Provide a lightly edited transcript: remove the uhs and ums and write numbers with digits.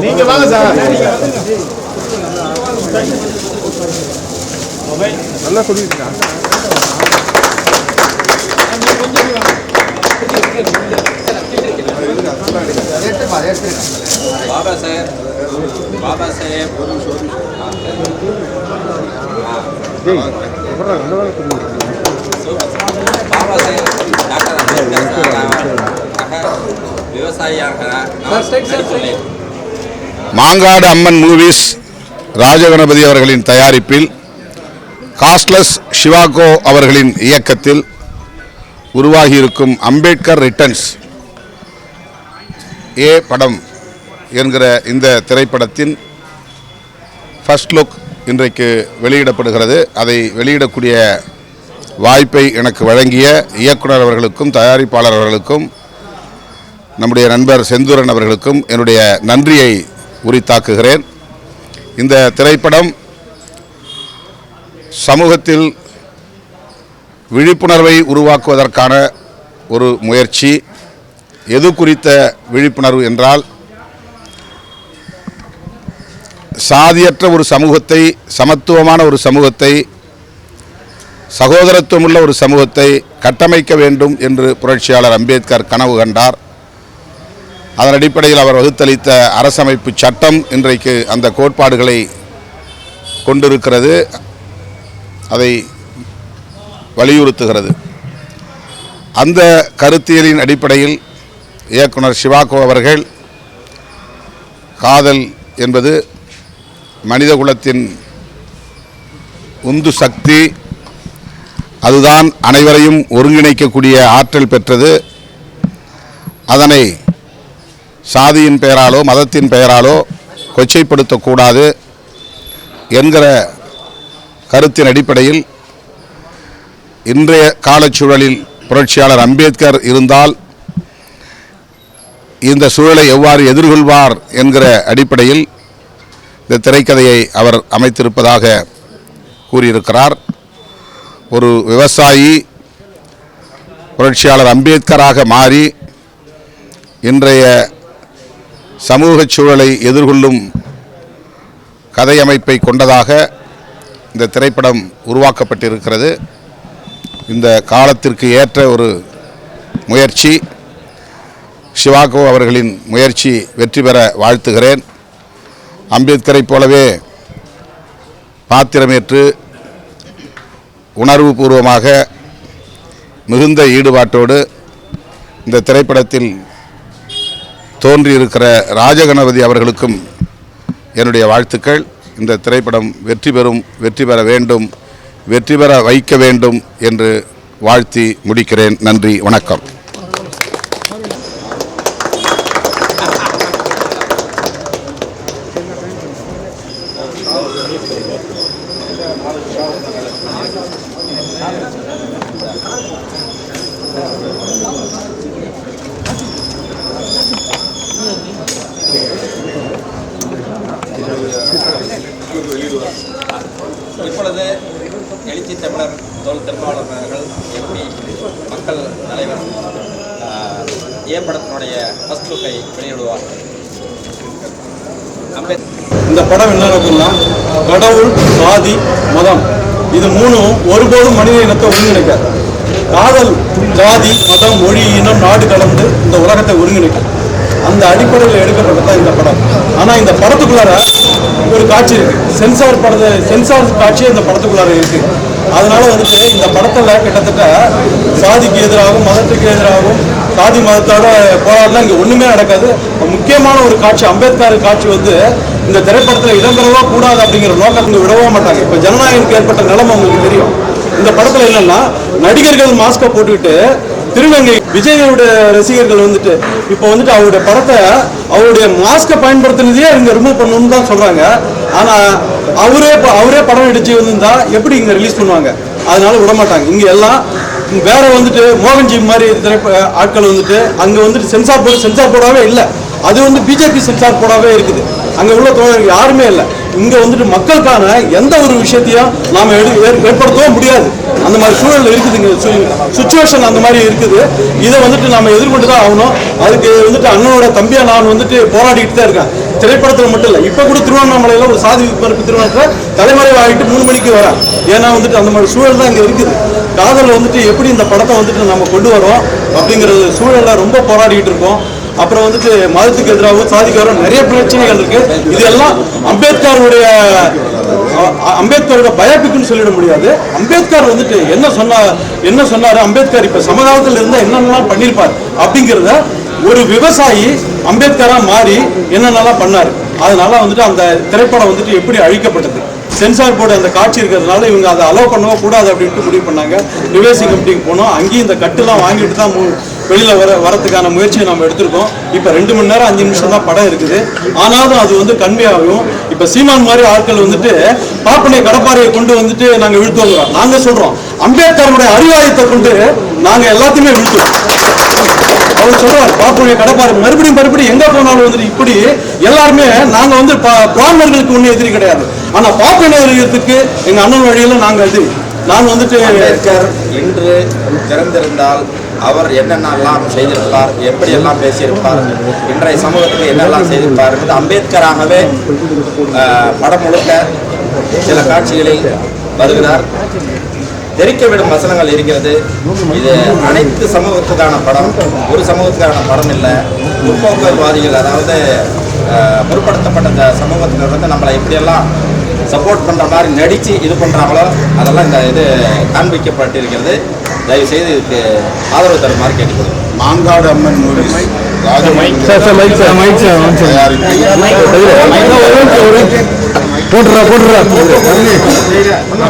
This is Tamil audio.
நீங்க வாங்க சார். நல்லா சொல்லிருக்கீங்க. बाबा साहेब बाबा साहेब மாங்காடு அம்மன் மூவிஸ் ராஜகணபதி அவர்களின் தயாரிப்பில் காஸ்ட்லெஸ் சிவாகோ அவர்களின் இயக்கத்தில் உருவாகியிருக்கும் அம்பேத்கர் ரிட்டர்ன்ஸ் ஏ படம் என்கிற இந்த திரைப்படத்தின் ஃபர்ஸ்ட் லுக் இன்றைக்கு வெளியிடப்படுகிறது. அதை வெளியிடக்கூடிய வாய்ப்பை எனக்கு வழங்கிய இயக்குனர் அவர்களுக்கும் தயாரிப்பாளர் அவர்களுக்கும் நம்முடைய நண்பர் செந்தூரன் அவர்களுக்கும் என்னுடைய நன்றியை உரித்தாக்குகிறேன். இந்த திரைப்படம் சமூகத்தில் விழிப்புணர்வை உருவாக்குவதற்கான ஒரு முயற்சி. எது குறித்த விழிப்புணர்வு என்றால், சாதியற்ற ஒரு சமூகத்தை, சமத்துவமான ஒரு சமூகத்தை, சகோதரத்துவமுள்ள ஒரு சமூகத்தை கட்டமைக்க வேண்டும் என்று புரட்சியாளர் அம்பேத்கர் கனவு கண்டார். அதன் அடிப்படையில் அவர் வகுத்தளித்த அரசமைப்பு சட்டம் இன்றைக்கு அந்த கோட்பாடுகளை கொண்டிருக்கிறது, அதை வலியுறுத்துகிறது. அந்த கருத்தியலின் அடிப்படையில் இயக்குனர் சிவாகோ அவர்கள் காதல் என்பது மனிதகுலத்தின் உந்து சக்தி, அதுதான் அனைவரையும் ஒருங்கிணைக்கக்கூடிய ஆற்றல் பெற்றது, அதனை சாதியின் பெயராலோ மதத்தின் பெயராலோ கொச்சைப்படுத்தக்கூடாது என்கிற கருத்தின் அடிப்படையில் இன்றைய காலச்சூழலில் புரட்சியாளர் அம்பேத்கர் இருந்தால் இந்த சூழலை எவ்வாறு எதிர்கொள்வார் என்கிற அடிப்படையில் இந்த திரைக்கதையை அவர் அமைத்திருப்பதாக கூறியிருக்கிறார். ஒரு விவசாயி புரட்சியாளர் அம்பேத்கராக மாறி இன்றைய சமூக சூழலை எதிர்கொள்ளும் கதை அமைப்பை கொண்டதாக இந்த திரைப்படம் உருவாக்கப்பட்டிருக்கிறது. இந்த காலத்திற்கு ஏற்ற ஒரு முயற்சி. சிவாகோ அவர்களின் முயற்சி வெற்றி பெற வாழ்த்துகிறேன். அம்பேத்கரை போலவே பாத்திரமேற்று உணர்வு பூர்வமாக மிகுந்த ஈடுபாட்டோடு இந்த திரைப்படத்தில் தோன்றியிருக்கிற ராஜகணபதி அவர்களுக்கும் என்னுடைய வாழ்த்துக்கள். இந்த திரைப்படம் வெற்றி பெற வேண்டும், வெற்றி பெற வைக்க வேண்டும் என்று வாழ்த்தி முடிக்கிறேன். நன்றி, வணக்கம். இப்பொழுது எழுச்சி தமிழர் தோல் திருமாவளவர்கள் எம்பி மக்கள் தலைவர் ஏ படத்தினுடைய ஃபர்ஸ்ட் லுக்கை வெளியிடுவார். இந்த படம் என்ன இருக்குன்னா, கடவுள், சாதி, மதம் இது மூணும் ஒருபோதும் மனித இனத்தை ஒருங்கிணைக்காது. காதல் ஜாதி மதம் மொழி இனம் நாடு கலந்து இந்த உலகத்தை ஒருங்கிணைக்கும். அந்த அடிப்படையில் எடுக்கப்பட்டதான் இந்த படம். ஆனால் இந்த படத்துக்குள்ளார ஒரு காட்சி இருக்குது, சென்சார் காட்சி இந்த படத்துக்குள்ளார இருக்குது. அதனால வந்துட்டு இந்த படத்தில் கிட்டத்தட்ட சாதிக்கு எதிராகவும் மதத்துக்கு எதிராகவும் சாதி மதத்தோட போராடலாம் இங்கே ஒன்றுமே நடக்காது. முக்கியமான ஒரு காட்சி அம்பேத்கர் காட்சி வந்து இந்த திரைப்படத்தில் இடம்பெறவோ கூடாது அப்படிங்கிற நோக்கத்தை விடவோ மாட்டாங்க. இப்போ ஜனநாயகனுக்கு ஏற்பட்ட நிலைமை உங்களுக்கு தெரியும். இந்த படத்தில் என்னன்னா, நடிகர்கள் மாஸ்கை போட்டுக்கிட்டு திருநங்கை விஜயோட ரசிகர்கள் வந்துட்டு இப்போ வந்துட்டு அவருடைய படத்தை அவருடைய மாஸ்கை பயன்படுத்தினதையே இங்கே ரிமூவ் பண்ணணும்னு தான் சொல்கிறாங்க. ஆனால் அவரே படம் எடுத்து வந்திருந்தா எப்படி இங்கே ரிலீஸ் பண்ணுவாங்க? அதனால விட மாட்டாங்க. இங்கே எல்லாம் வேற வந்துட்டு மோகன்ஜி மாதிரி ஆட்கள் வந்துட்டு அங்கே வந்துட்டு சென்சார் போடாவே இல்லை. அது வந்து பிஜேபி சென்சார் போடாவே இருக்குது. அங்கே உள்ள தோழர்கள் யாருமே இல்லை. இங்கே வந்துட்டு மக்களுக்கான எந்த ஒரு விஷயத்தையும் நாம் ஏற்படுத்தவும் முடியாது. அந்த மாதிரி சூழல் இருக்குதுங்க, சுச்சுவேஷன் அந்த மாதிரி இருக்குது. இதை வந்துட்டு நம்ம எதிர்கொண்டு தான் ஆகணும். அதுக்கு வந்துட்டு அண்ணனோட தம்பியா நான் வந்துட்டு போராடிட்டு தான் இருக்கேன். திரைப்படத்தில் மட்டும் இல்லை, இப்போ கூட திருவண்ணாமலையில் ஒரு சாதி மறுப்பு திருமணத்தில் தலைமறைவாகிட்டு 3 மணிக்கு வரேன். ஏன்னா வந்துட்டு அந்த மாதிரி சூழல் தான் இங்கே இருக்குது. காதல் வந்துட்டு எப்படி இந்த படத்தை வந்துட்டு நம்ம கொண்டு வரோம் அப்படிங்கிறது சூழலில் ரொம்ப போராடிட்டு இருக்கோம். அப்புறம் வந்துட்டு மதத்துக்கு எதிராகவும் சாதிக்கு எதிராகவும் நிறைய பிரச்சனைகள் இருக்கு. இதெல்லாம் அம்பேத்கரோட பயோபிக்னு சொல்லிட முடியாது. அம்பேத்கர் வந்துட்டு என்ன சொன்னாரு, அம்பேத்கர் இப்ப சமகாலத்தில் இருந்தா என்னென்னலாம் பண்ணியிருப்பார் அப்படிங்கிறத ஒரு விவசாயி அம்பேத்கரா மாறி என்னென்னலாம் பண்ணாரு. அதனால வந்துட்டு அந்த திரைப்படம் வந்துட்டு எப்படி அழிக்கப்பட்டது, சென்சார் போர்டு அந்த காட்சி இருக்கிறதுனால இவங்க அதை அலோவ் பண்ணவோ கூடாது அப்படின்ட்டு முடிவு பண்ணாங்க. ரிவேசி கமிட்டிக்கு போனோம். அங்கேயும் இந்த கட்டுலாம் வாங்கிட்டு தான் வெளியில் வரத்துக்கான முயற்சியை நம்ம எடுத்திருக்கோம். இப்போ 2 மணி நேரம் 5 நிமிஷம் தான் படம் இருக்குது. ஆனாலும் அது வந்து கன்வே ஆகும். இப்போ சீமான் மாதிரி ஆட்கள் வந்துட்டு பாப்பனை கடப்பாறையை கொண்டு வந்துட்டு நாங்கள் இழுத்து வந்துடுறோம். நாங்கள் சொல்கிறோம் அம்பேத்கருடைய அறிவாயத்தை கொண்டு நாங்கள் எல்லாத்தையுமே இழுத்துவோம். அவர் சொல்றாரு பாப்பனை கடப்பாறை மறுபடியும் எங்க போனாலும் வந்துட்டு இப்படி எல்லாருமே நாங்க வந்து பிராமணர்களுக்கு ஒன்றும் எதிரி கிடையாது. ஆனா பாப்பனையர்களுக்கு எங்க அண்ணன் வழியில நாங்க வந்துட்டு அம்பேத்கர் இன்று திறந்திருந்தால் அவர் என்னென்னலாம் செய்திருப்பார், எப்படியெல்லாம் பேசியிருப்பார், இன்றைய சமூகத்துக்கு என்னெல்லாம் செய்திருப்பார் என்று அம்பேத்கராகவே படம் முழுக்க சில காட்சிகளில் வருகிறார். தெரிக்க விடும் வசனங்கள் இருக்கிறது. இது அனைத்து சமூகத்துக்கான படம், ஒரு சமூகத்துக்கான படம் இல்லை. முற்போக்குவாதிகள், அதாவது முற்படுத்தப்பட்ட சமூகத்தினர் வந்து நம்மளை எப்படியெல்லாம் சப்போர்ட் பண்ணுற மாதிரி நடித்து இது பண்ணுறாங்களோ அதெல்லாம் இந்த இது காண்பிக்கப்பட்டிருக்கிறது. தயவுசெய்து இதுக்கு ஆதரவு தருமாறு கேட்டுக்கொள்கிறேன். மாங்காடு அம்மன் மூவிஸ் போட்டுறா